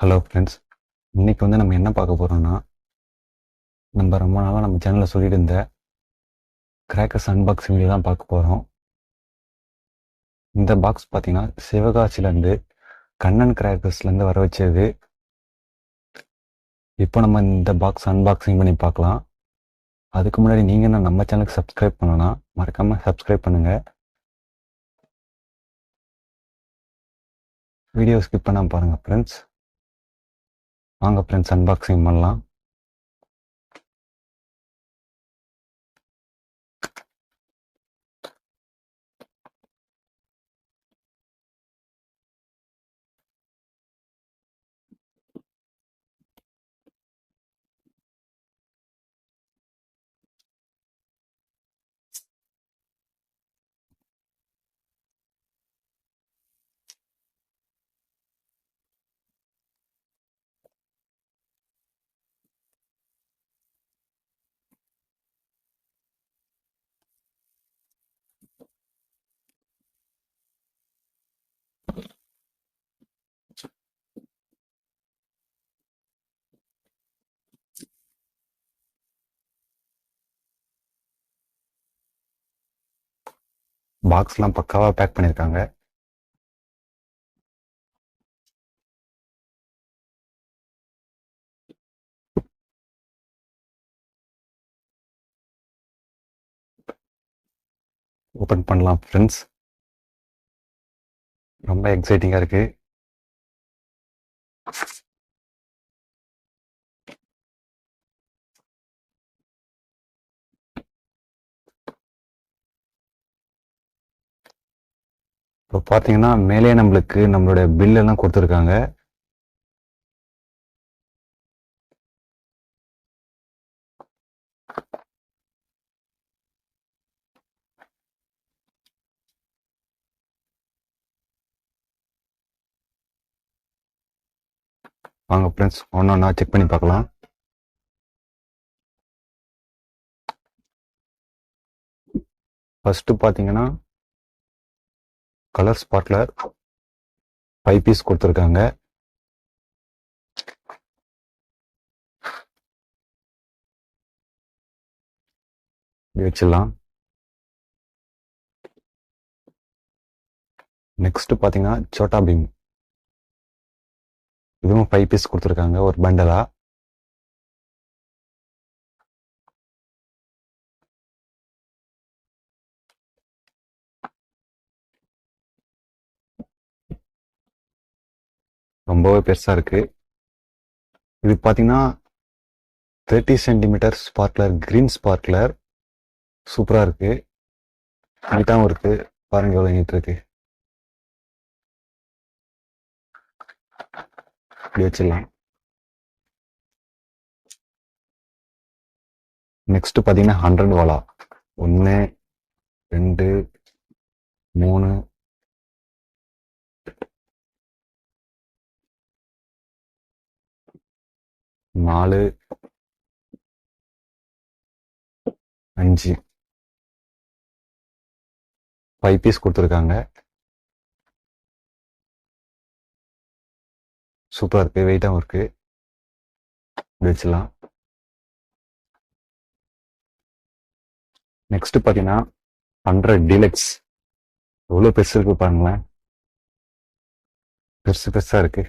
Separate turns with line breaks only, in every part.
Hello friends, இன்னைக்கு நம்ம என்ன பார்க்க போகிறோம்னா, நம்ம ரொம்ப நாளாக நம்ம சேனலில் சொல்லிட்டு இருந்த கிராக்கர்ஸ் அன்பாக்சிங் வீடியோ தான் பார்க்க போகிறோம். இந்த பாக்ஸ் பார்த்தீங்கன்னா சிவகாசிலேருந்து கண்ணன் கிராக்கர்ஸ்லேருந்து வர வச்சது. இப்போ நம்ம இந்த பாக்ஸ் அன்பாக்சிங் பண்ணி பார்க்கலாம். அதுக்கு முன்னாடி நீங்கள் நம்ம சேனலுக்கு சப்ஸ்கிரைப் பண்ணலாம், மறக்காமல் சப்ஸ்கிரைப் பண்ணுங்கள். வீடியோ ஸ்கிப் பண்ணாமல் பாருங்கள் ஃப்ரெண்ட்ஸ். வாங்க ஃப்ரெண்ட்ஸ், அன்பாக்சிங் பண்ணலாம். பாக்ஸ்லாம் பக்காவாக பேக் பண்ணியிருக்காங்க. ஓப்பன் பண்ணலாம் ஃப்ரெண்ட்ஸ். ரொம்ப எக்ஸைட்டிங்காக இருக்குது. இப்போ பார்த்தீங்கன்னா மேலே நம்மளுக்கு நம்மளுடைய பில் எல்லாம் கொடுத்துருக்காங்க. வாங்க ஃப்ரெண்ட்ஸ், ஒன்றா செக் பண்ணி பார்க்கலாம். ஃபர்ஸ்ட் பார்த்தீங்கன்னா கலர் ஸ்பாட்லர் 5 பீஸ் கொடுத்துருக்காங்க. இப்படி வச்சிடலாம். நெக்ஸ்ட் பார்த்தீங்கன்னா சோட்டா பீம், இதுவும் 5 பீஸ் கொடுத்துருக்காங்க ஒரு பண்டலா. ரொம்பவே பெருசா இருக்கு. இது பார்த்தீங்கன்னா 30 சென்டிமீட்டர் ஸ்பார்க்லர், கிரீன் ஸ்பார்க்லர். சூப்பரா இருக்கு, நீட்டாகவும் இருக்கு. பாருங்க எவ்வளவு நீட் இருக்கு. இப்படி வச்சிடலாம். நெக்ஸ்ட் பார்த்தீங்கன்னா 100 வாலா. 1 2 3 4 5 5 பீஸ் கொடுத்துருக்காங்க. சூப்பரா இருக்கு, வெயிட்டாகவும் இருக்கு. இப்படி வச்சிடலாம். நெக்ஸ்ட் பார்த்தீங்கன்னா 100 டீலக்ஸ். எவ்வளோ பெருசு இருக்கு பாருங்களேன், பெருசு பெருசா இருக்கு.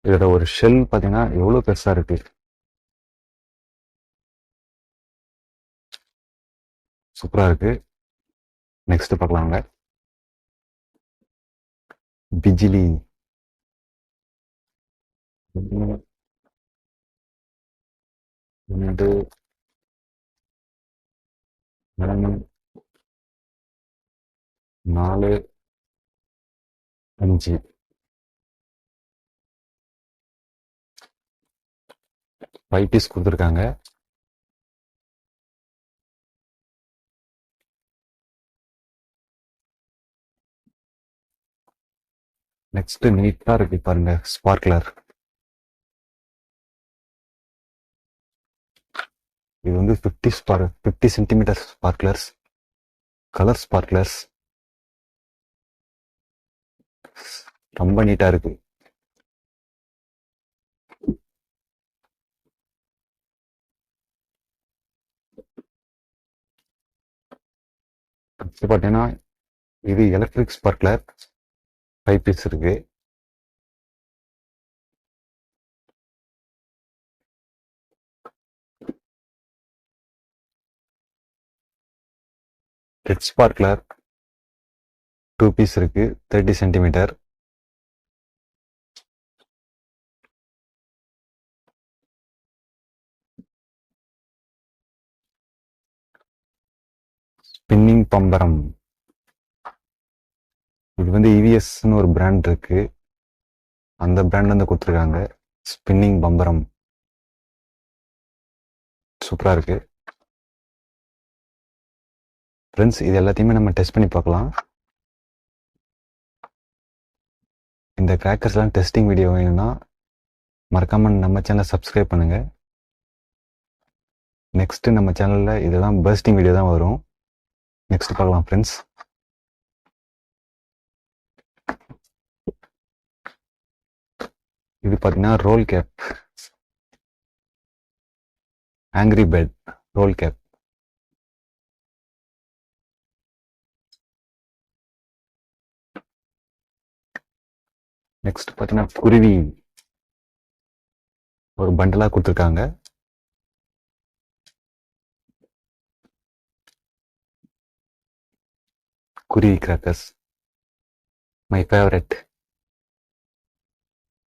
இதோட ஒரு ஷெல் பார்த்தீங்கன்னா எவ்வளோ பெருசா இருக்கு. சூப்பரா இருக்கு. நெக்ஸ்ட் பார்க்கலாங்க. பிஜிலி 1 2 3 4 5 5 பீஸ் கொடுத்துருக்காங்க. நெக்ஸ்ட் நீட்டா இருக்கு பாருங்க, ஸ்பார்க்லர். இது 50 சென்டிமீட்டர் ஸ்பார்க்லர்ஸ், கலர் ஸ்பார்க்லர்ஸ். ரொம்ப நீட்டா இருக்கு. இது பார்த்தீங்கன்னா இது எலக்ட்ரிக் ஸ்பார்க்லர் 5 பீஸ் இருக்கு. ரெட் ஸ்பார்க்லர் 2 பீஸ் இருக்கு 30 சென்டிமீட்டர். ஸ்பின்னிங் பம்பரம் இது வந்து இவிஎஸ்ன்னு ஒரு பிராண்ட் இருக்கு, அந்த பிராண்ட்ல இருந்து கொடுத்துருக்காங்க. ஸ்பின்னிங் பம்பரம் சூப்பரா இருக்கு ஃப்ரெண்ட்ஸ். இது எல்லாத்தையுமே நம்ம டெஸ்ட் பண்ணி பார்க்கலாம். இந்த கிராக்கர்ஸ்லாம் டெஸ்டிங் வீடியோ வேணும்னா மறக்காம நம்ம சேனலை சப்ஸ்கிரைப் பண்ணுங்க. நெக்ஸ்ட் நம்ம சேனல்ல இதெல்லாம் பர்ஸ்டிங் வீடியோ தான் வரும். நெக்ஸ்ட் பார்க்கலாம் ஃப்ரெண்ட்ஸ். இது பார்த்தீங்கன்னா roll cap, angry bird roll cap. Next பார்த்தீங்கன்னா குருவி ஒரு பண்டலா கொடுத்துருக்காங்க. குருவி கிராக்கர்ஸ் மை ஃபேவரட்.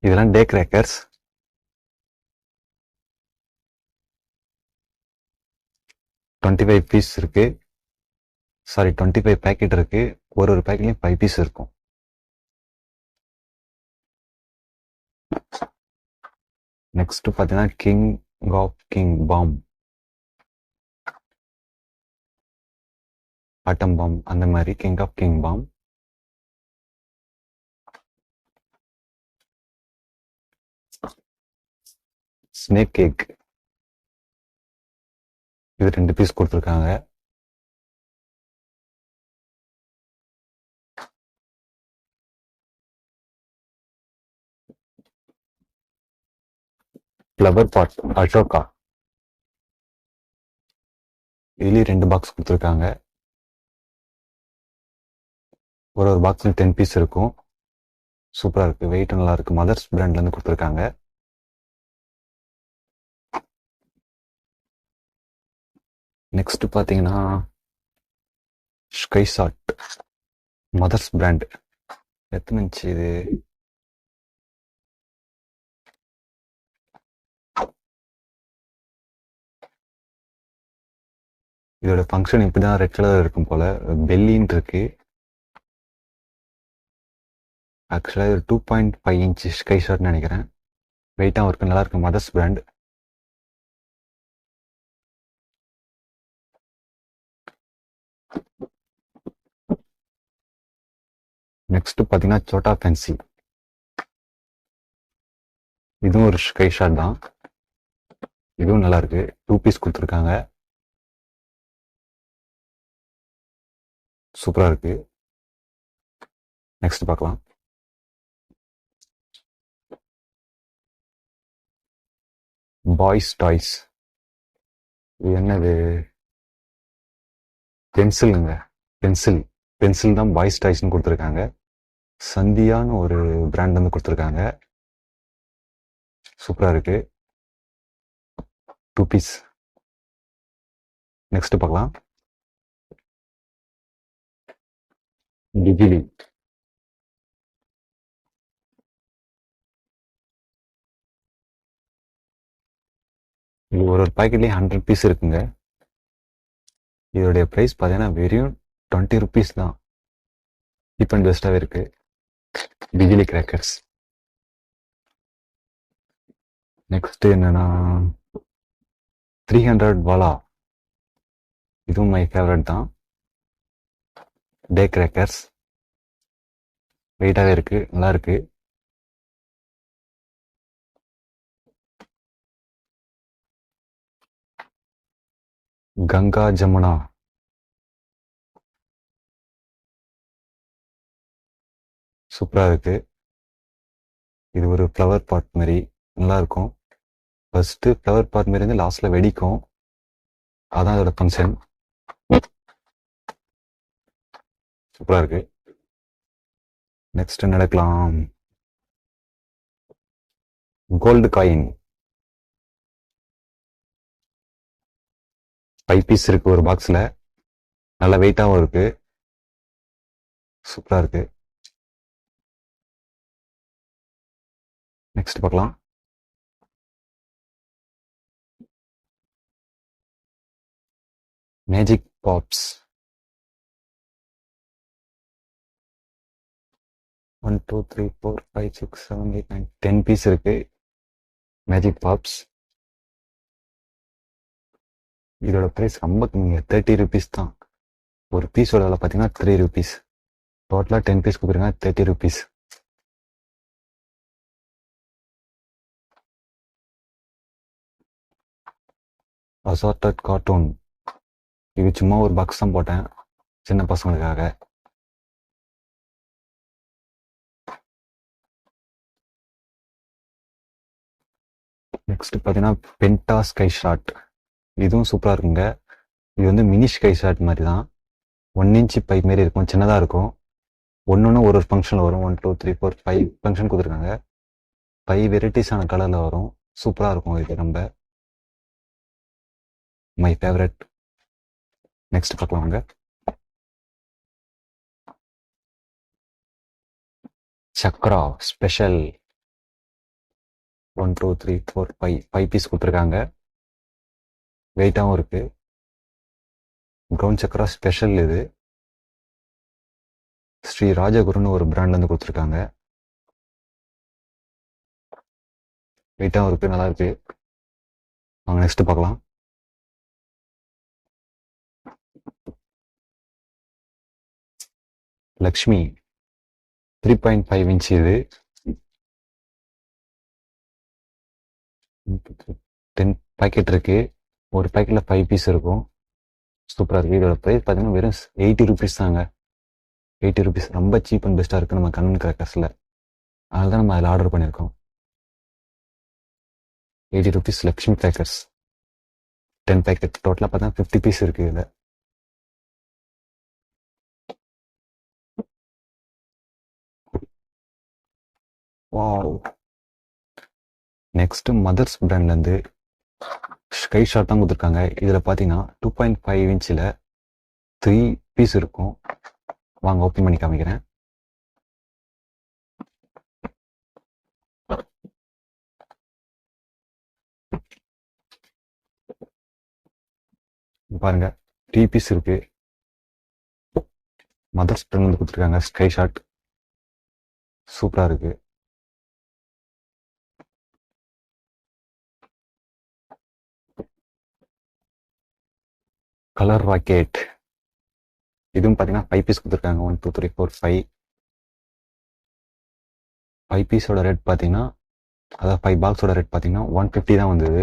இதெல்லாம் டே கிராக்கர்ஸ். டுவெண்ட்டி 5 பீஸ் இருக்கு, சாரி 25 பேக்கெட் இருக்கு. ஒரு பேக்கெட்லயும் 5 பீஸ் இருக்கும். நெக்ஸ்ட் பார்த்தீங்கன்னா king of king bomb, atom bomb அந்த மாதிரி king of king bomb. Snake cake இது 2 பீஸ் கொடுத்துருக்காங்க. ஃப்ளவர் பாட் அசோகா இதுலயும் 2 பாக்ஸ் கொடுத்துருக்காங்க. ஒரு பாக்ஸ்ல 10 பீஸ் இருக்கும். சூப்பரா இருக்கு, வெயிட் நல்லா இருக்கு. மதர்ஸ் பிராண்ட்ல இருந்து கொடுத்துருக்காங்க. நெக்ஸ்ட் பாத்தீங்கன்னா ஸ்கை ஷாட் மதர்ஸ் பிராண்ட். எத்தனை இன்ச்சு இது? இதோட ஃபங்க்ஷன் இப்படிதான் ரெட் கலர் இருக்கும் போல. பெல்லின்னு இருக்கு. ஆக்சுவலா இது 2.5 இன்ச் ஸ்கை ஷாட்னு நினைக்கிறேன். வெயிட்டாகவும் இருக்கு, நல்லா இருக்கு. Mothers brand. நெக்ஸ்ட் பாத்தீங்கன்னா சோட்டா ஃபேன்சி. இதுவும் ஒரு ஸ்கை ஷாட் தான். இதுவும் நல்லா இருக்கு. 2 பீஸ் கொடுத்துருக்காங்க. சூப்பரா இருக்கு. நெக்ஸ்ட் பார்க்கலாம். Boys toys. இது என்னது? பென்சிலுங்க. பென்சில் பென்சில் தான் பாய்ஸ் டாய்ஸ்னு கொடுத்துருக்காங்க. சந்தியான்னு ஒரு பிராண்ட் வந்து கொடுத்துருக்காங்க. சூப்பரா இருக்கு. 2 பீஸ். நெக்ஸ்ட் பார்க்கலாம். டிஜிலி. இது ஒரு பாக்கெட்லேயே 100 பீஸ் இருக்குங்க. இதோடைய ப்ரைஸ் பார்த்தீங்கன்னா வெறும் 20 ருபீஸ் தான். சீப் அண்ட் பெஸ்ட்டாகவே இருக்கு. பிஜிலி கிராக்கர்ஸ். நெக்ஸ்ட் என்னன்னா 300 வாலா. இதுவும் மை ஃபேவரட் தான். டே கிராக்கர்ஸ். வெயிட்டாகவே இருக்கு, நல்லா இருக்கு. கங்கா ஜமுனா. சூப்பரா இருக்கு. இது ஒரு ஃப்ளவர் பாட் மாதிரி நல்லா இருக்கும். ஃபர்ஸ்ட் ஃப்ளவர் பாட் மாதிரி இருந்து லாஸ்ட்ல வெடிக்கும். அதான் அதோட ஃபங்க்ஷன். சூப்பராக இருக்கு. நெக்ஸ்ட் நடக்கலாம். கோல்டு காயின் 5 பீஸ் இருக்கு ஒரு பாக்ஸ்ல. நல்ல வெயிட்டாகவும் இருக்கு. சூப்பரா இருக்கு. நெக்ஸ்ட் பார்க்கலாம். மேஜிக் பாப்ஸ் 1 2 3 4 5 6 7 8 9 10 பீஸ் இருக்கு மேஜிக் பாப்ஸ். இதோட பிரைஸ் ரொம்ப கம்மிங்க, 30 ருபீஸ் தான். ஒரு பீஸோட விலை பார்த்தீங்கன்னா 3 ருபீஸ். டோட்டலாக 10 பீஸ் கொடுக்குறீங்க, 30 ருபீஸ். Assorted cartoon. இது சும்மா ஒரு பாக்ஸ் தான் போட்டேன் சின்ன பசங்களுக்காக. நெக்ஸ்ட் பார்த்தீங்கன்னா பென்டா ஸ்கை ஷாட். இதுவும் சூப்பராக இருக்குங்க. இது வந்து மினி ஸ்கை ஷாட் மாதிரி தான். 1 இன்ச் பைப் மாரி இருக்கும், சின்னதாக இருக்கும். ஒன்று ஒரு ஃபங்க்ஷனில் வரும். 1 2 3 4 5 ஃபங்க்ஷன் கொடுத்துருக்காங்க. 5 வெரைட்டிஸான கலரில் வரும். சூப்பராக இருக்கும். இது ரொம்ப மை ஃபேவரட். நெக்ஸ்ட் பார்க்கலாம் வாங்க. சக்ரா ஸ்பெஷல் 1 2 3 4 5 பீஸ் கொடுத்துருக்காங்க. வெயிட்டாகவும் இருக்கு. Brown Chakra special. இது ஸ்ரீ ராஜகுருன்னு ஒரு பிராண்ட்லேருந்து கொடுத்துருக்காங்க. வெயிட்டாகவும் இருக்கு, நல்லா இருக்கு. வாங்க நெக்ஸ்ட் பார்க்கலாம். லக்ஷ்மி 3.5 இன்ச். இது 10 பாக்கெட் இருக்கு. ஒரு பாக்கெட்ல 5 பீஸ் இருக்கும். சூப்பராக இருக்கு. இதோட ப்ரைஸ் பார்த்தீங்கன்னா வெறும் 80 ருபீஸ் தாங்க. 80 ருபீஸ் ரொம்ப சீப் அண்ட் பெஸ்ட்டாக இருக்குது நம்ம கண்ணன் கிராக்கர்ஸில். அதனால தான் நம்ம அதில் ஆர்டர் பண்ணியிருக்கோம். 80 ருபீஸ் லக்ஷ்மி கிராக்கர்ஸ் 10 பேக்கெட். டோட்டலாக பார்த்தா 50 பீஸ் இருக்கு இதில். வாவ். நெக்ஸ்ட் மதர்ஸ் பிராண்ட்லேருந்து ஸ்கை ஷாட் தான் கொடுத்துருக்காங்க. இதில் பார்த்தீங்கன்னா 2.5 இன்ச்சில் 3 பீஸ் இருக்கும். வாங்க ஓப்பன் பண்ணி காமிக்கிறேன். பாருங்க 3 பீஸ் இருக்கு. மதர்ஸ் பிராண்ட் வந்து கொடுத்துருக்காங்க ஸ்கை ஷாட். சூப்பராக இருக்கு. Colour rocket. இதுவும் பார்த்தீங்கன்னா 5 பீஸ் கொடுத்துருக்காங்க. 1 2 3 4 5 பீஸோட ரேட் பார்த்தீங்கன்னா, அதாவது 5 பாக்ஸோட ரேட் பார்த்தீங்கன்னா 150 தான் வந்தது.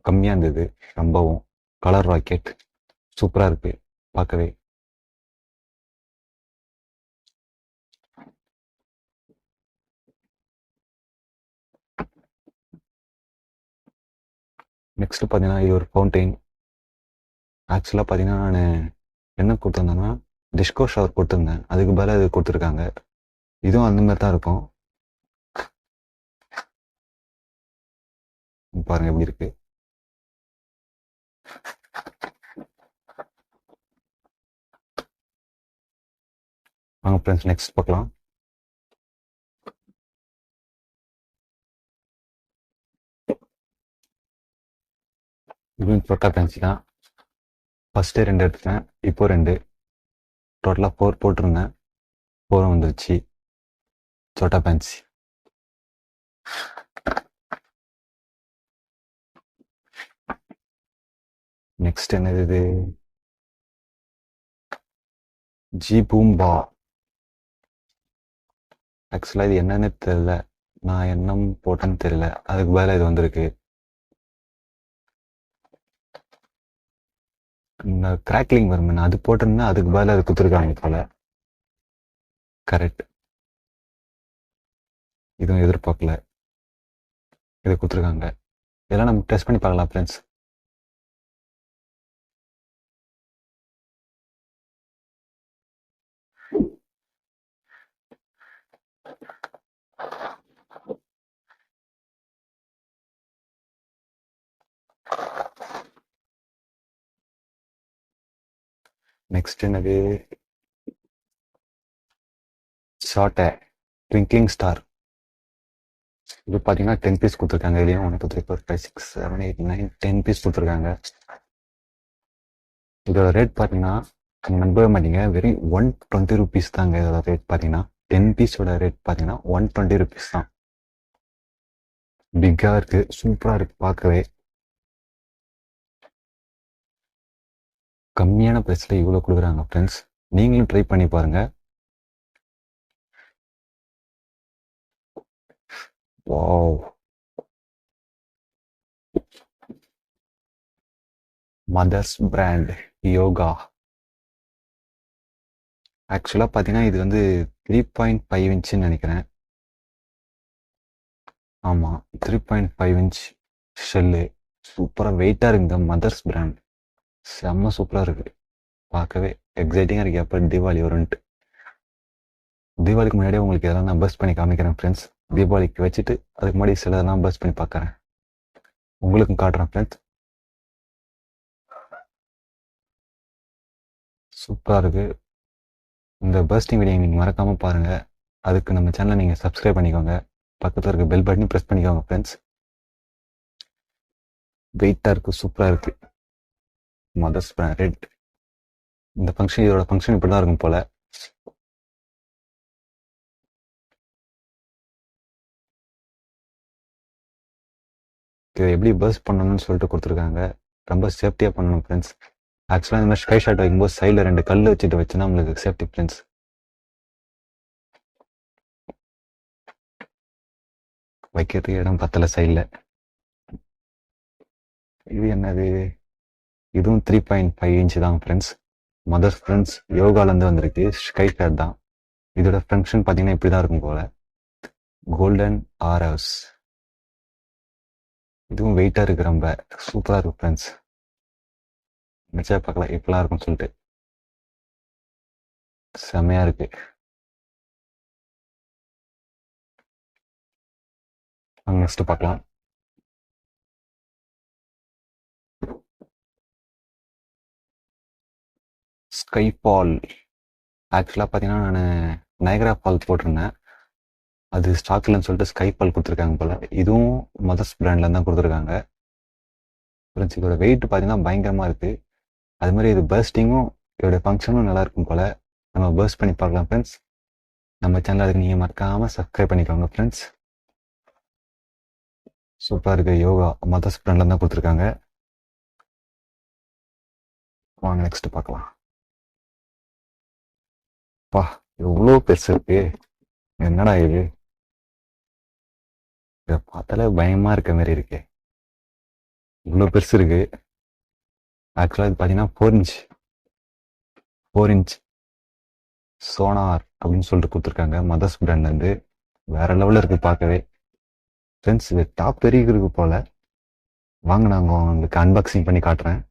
கம்மியாக இருந்தது ரொம்பவும். கலர் ராக்கெட் சூப்பராக இருக்கு பார்க்கவே. நெக்ஸ்ட் பார்த்தீங்கன்னா இது ஒரு ஃபவுண்டைன். ஆக்சுவலாக பார்த்தீங்கன்னா நான் என்ன கொடுத்துருந்தேன்னா டிஸ்கோ ஷவர் கொடுத்துருந்தேன். அதுக்கு பதிலாக இது கொடுத்துருக்காங்க. இதுவும் அந்த மாதிரி தான் இருக்கும். பாருங்க எப்படி இருக்கு. வாங்க ஃப்ரெண்ட்ஸ் நெக்ஸ்ட் பார்க்கலாம். இதுவும் சொட்டா பேன்சி தான். ஃபர்ஸ்ட்டு 2 எடுத்தேன், இப்போ 2. டோட்டலாக 4 போட்டிருந்தேன். 4 வந்துருச்சு. சொட்டா பேன்சி. நெக்ஸ்ட் என்னது இது? ஜி பூம்பா. ஆக்சுவலாக இது என்னன்னு தெரியல. நான் என்ன போட்டேன்னு தெரியல. அதுக்கு பதிலாக இது வந்திருக்கு. இந்த கிராக்லிங் வரும், அது போட்டிருந்தேன். அதுக்கு பதிலாக அது கொடுத்துருக்காங்க போல. கரெக்ட். இதுவும் எதிர்பார்க்கல. இதை கொடுத்துருக்காங்க. இதெல்லாம் நம்ம டெஸ்ட் பண்ணி பார்க்கலாம் ஃப்ரெண்ட்ஸ். நெக்ஸ்ட் என்னது, ஷார்ட் ட்விங்க்லிங் ஸ்டார். இது பார்த்தீங்கன்னா 10 பீஸ் கொடுத்துருக்காங்க. இதுலேயும் 1 2 3 4 5 6 7 8 9 10 பீஸ் கொடுத்துருக்காங்க. இதோட ரேட் பார்த்தீங்கன்னா நீங்கள் நம்பவே மாட்டீங்க, வெறும் 120 rupees தாங்க. இதோட ரேட் பார்த்தீங்கன்னா 10 பீஸோட ரேட் பார்த்தீங்கன்னா 120 rupees தான். பிக்காக இருக்குது, சூப்பராக இருக்குது பார்க்கவே. கம்மியான ப்ரைஸில் இவ்வளோ கொடுக்குறாங்க ஃப்ரெண்ட்ஸ். நீங்களும் ட்ரை பண்ணி பாருங்கள். Wow, mother's brand Yoga. ஆக்சுவலாக பார்த்தீங்கன்னா இது வந்து 3.5 inch நினைக்கிறேன். ஆமாம், 3.5 inch ஷெல்லு. சூப்பராக வெயிட்டாக இருக்குங்க. மதர்ஸ் பிராண்ட் செம்ம சூப்பராக இருக்குது பார்க்கவே. எக்ஸைட்டிங்காக இருக்குது எப்போ தீபாவளி வரும்ன்ட்டு. தீபாவளிக்கு முன்னாடியே உங்களுக்கு இதெல்லாம் நான் பஸ் பண்ணி காமிக்கிறேன் ஃப்ரெண்ட்ஸ். தீபாவளிக்கு வச்சுட்டு அதுக்கு முன்னாடி சிலதெல்லாம் பஸ் பண்ணி பார்க்குறேன், உங்களுக்கும் காட்டுறேன் ஃப்ரெண்ட்ஸ். சூப்பராக இருக்குது. இந்த பர்ஸ்டிங் வீடியோ நீங்கள் மறக்காமல் பாருங்கள். அதுக்கு நம்ம சேனலை நீங்கள் சப்ஸ்கிரைப் பண்ணிக்கோங்க. பக்கத்தில் இருக்க பெல் பட்டனையும் ப்ரெஸ் பண்ணிக்கோங்க ஃப்ரெண்ட்ஸ். வெயிட்டாக இருக்குது, சூப்பராக இருக்குது. Mother's brand red. இந்த ஃபங்க்ஷன், இதோட ஃபங்க்ஷன் இப்படி தான் இருக்கும் போல். இதை எப்படி பர்ஸ் பண்ணணும்னு சொல்லிட்டு கொடுத்துருக்காங்க. ரொம்ப சேஃப்டியாக பண்ணணும் ஃப்ரெண்ட்ஸ். ஆக்சுவலாக இந்த மாதிரி ஸ்கை ஷாட் வைக்கும்போது சைடில் 2 கல் வச்சுட்டு வச்சுன்னா நம்மளுக்கு சேஃப்டி ஃப்ரெண்ட்ஸ். வைக்கிறதுக்கு இடம் பத்தலை சைடில். இது என்னது, இதுவும் 3.5 inch தான் ஃப்ரெண்ட்ஸ். மதர்ஸ் ஃப்ரெண்ட்ஸ் யோகாலேருந்து வந்திருக்கு. ஸ்கை ஷாட் தான். இதோட ஃபங்க்ஷன் பார்த்தீங்கன்னா இப்படி தான் இருக்கும் போல். கோல்டன் ஆரவ்ஸ். இதுவும் வெயிட்டாக இருக்குது, ரொம்ப சூப்பராக இருக்கும் ஃப்ரெண்ட்ஸ். நினச்சா பார்க்கலாம் இப்படிலாம் இருக்கும்னு சொல்லிட்டு. செம்மையாக இருக்குது. நெக்ஸ்ட் பார்க்கலாம். Sky fall. ஆக்சுவலாக பார்த்தீங்கன்னா நான் நயகரா ஃபால் போட்டிருந்தேன், அது ஸ்டாக்லன்னு சொல்லிட்டு ஸ்கை ஃபால் கொடுத்துருக்காங்க போல். இதுவும் மதர்ஸ் பிராண்டில் தான் கொடுத்துருக்காங்க ஃப்ரெண்ட்ஸ். இதோட வெயிட் பார்த்தீங்கன்னா பயங்கரமாக இருக்குது. அது மாதிரி இது பர்ஸ்டிங்கும் இதோட ஃபங்க்ஷனும் நல்லா இருக்கும் போல். நம்ம பர்ஸ்ட் பண்ணி பார்க்கலாம் ஃப்ரெண்ட்ஸ். நம்ம சேனல் அதுக்கு நீங்கள் மறக்காமல் சப்ஸ்கிரைப் பண்ணிக்கோங்க ஃப்ரெண்ட்ஸ். சூப்பராக இருக்குது. யோகா மதர்ஸ் பிராண்டில் தான் கொடுத்துருக்காங்க. வாங்க நெக்ஸ்ட் பார்க்கலாம். பா, எவ்வளோ பெருசு இருக்கு, என்னடா இது, இதை பார்த்தாலே பயமா இருக்க மாதிரி இருக்கு. இவ்வளோ பெருசு இருக்கு. ஆக்சுவலாக இது பார்த்தீங்கன்னா 4 inch சோனார் அப்படின்னு சொல்லிட்டு கொடுத்துருக்காங்க மதர்ஸ் பிராண்ட்லேருந்து. வேற லெவலில் இருக்கு பார்க்கவே ஃப்ரெண்ட்ஸ். இது டாப் பெரிய இருக்கு போல. வாங்க நாங்கள் உங்களுக்கு அன்பாக்சிங் பண்ணி காட்டுறேன்.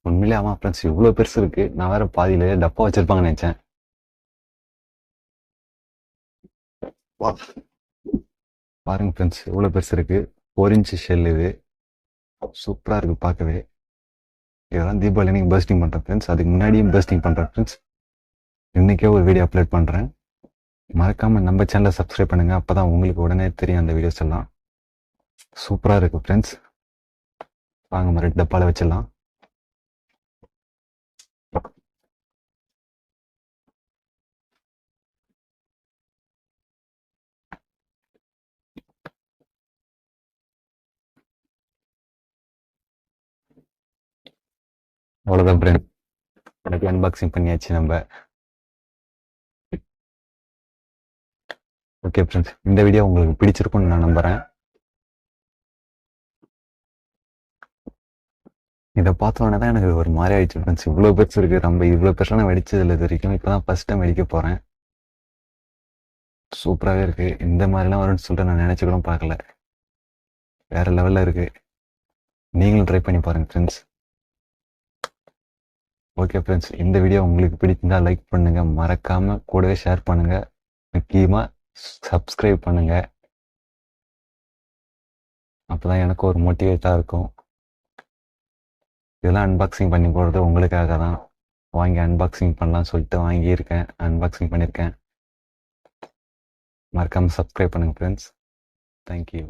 உண்மையிலே ஆமா ஃப்ரெண்ட்ஸ், இவ்வளோ பெருசு இருக்கு. நான் வேற பாதியில டப்பா வச்சிருப்பாங்கன்னு நினைச்சேன். பாருங்க ஃப்ரெண்ட்ஸ், இவ்வளோ பெருசு இருக்கு. 4 inch ஷெல். இது சூப்பராக இருக்கு பார்க்கவே. இதெல்லாம் தீபாவளி அன்னைக்கு பர்ஸ்டிங் பண்ணுறேன் ஃப்ரெண்ட்ஸ். அதுக்கு முன்னாடியும் பர்ஸ்டிங் பண்ணுறேன் ஃப்ரெண்ட்ஸ். இன்னைக்கே ஒரு வீடியோ அப்லோட் பண்ணுறேன். மறக்காம நம்ம சேனலை சப்ஸ்கிரைப் பண்ணுங்க, அப்பதான் உங்களுக்கு உடனே தெரியும் அந்த வீடியோஸ் எல்லாம். சூப்பராக இருக்கு ஃப்ரெண்ட்ஸ். வாங்க மாதிரி டப்பால வச்சிடலாம். அவ்வளோதான் ஃப்ரெண்ட், எனக்கு அன்பாக்சிங் பண்ணியாச்சு நம்ம. ஓகே ஃப்ரெண்ட்ஸ், இந்த வீடியோ உங்களுக்கு பிடிச்சிருக்கும்னு நான் நம்புறேன். இதை பார்த்தோன்னே தான் எனக்கு ஒரு மாதிரி ஆயிடுச்சு ஃப்ரெண்ட்ஸ். இவ்வளோ பெருசு இருக்கு. ரொம்ப இவ்வளோ பெருசாக நான் வெடிச்சதில்லை இது வரைக்கும். இப்போ தான் ஃபர்ஸ்ட் டைம் வெடிக்க போகிறேன். சூப்பராகவே இருக்கு. இந்த மாதிரிலாம் வரும்னு சொல்லிட்டு நான் நினச்சி கூட பார்க்கல. வேற லெவலில் இருக்கு. நீங்களும் ட்ரை பண்ணி பாருங்க ஃப்ரெண்ட்ஸ். ஓகே ஃப்ரெண்ட்ஸ், இந்த வீடியோ உங்களுக்கு பிடிச்சிருந்தா லைக் பண்ணுங்க, மறக்காம கூடவே ஷேர் பண்ணுங்க, முக்கியமா சப்ஸ்கிரைப் பண்ணுங்க. அப்பதான் எனக்கு ஒரு மோட்டிவேட்டா இருக்கும். இதெல்லாம் அன்பாக்சிங் பண்ணி போடுறது உங்களுக்காக தான். வாங்கி அன்பாக்சிங் பண்ணலாம்னு சொல்லிட்டு வாங்கியிருக்கேன், அன்பாக்சிங் பண்ணியிருக்கேன். மறக்காம சப்ஸ்கிரைப் பண்ணுங்க ஃப்ரெண்ட்ஸ். தேங்க்யூ.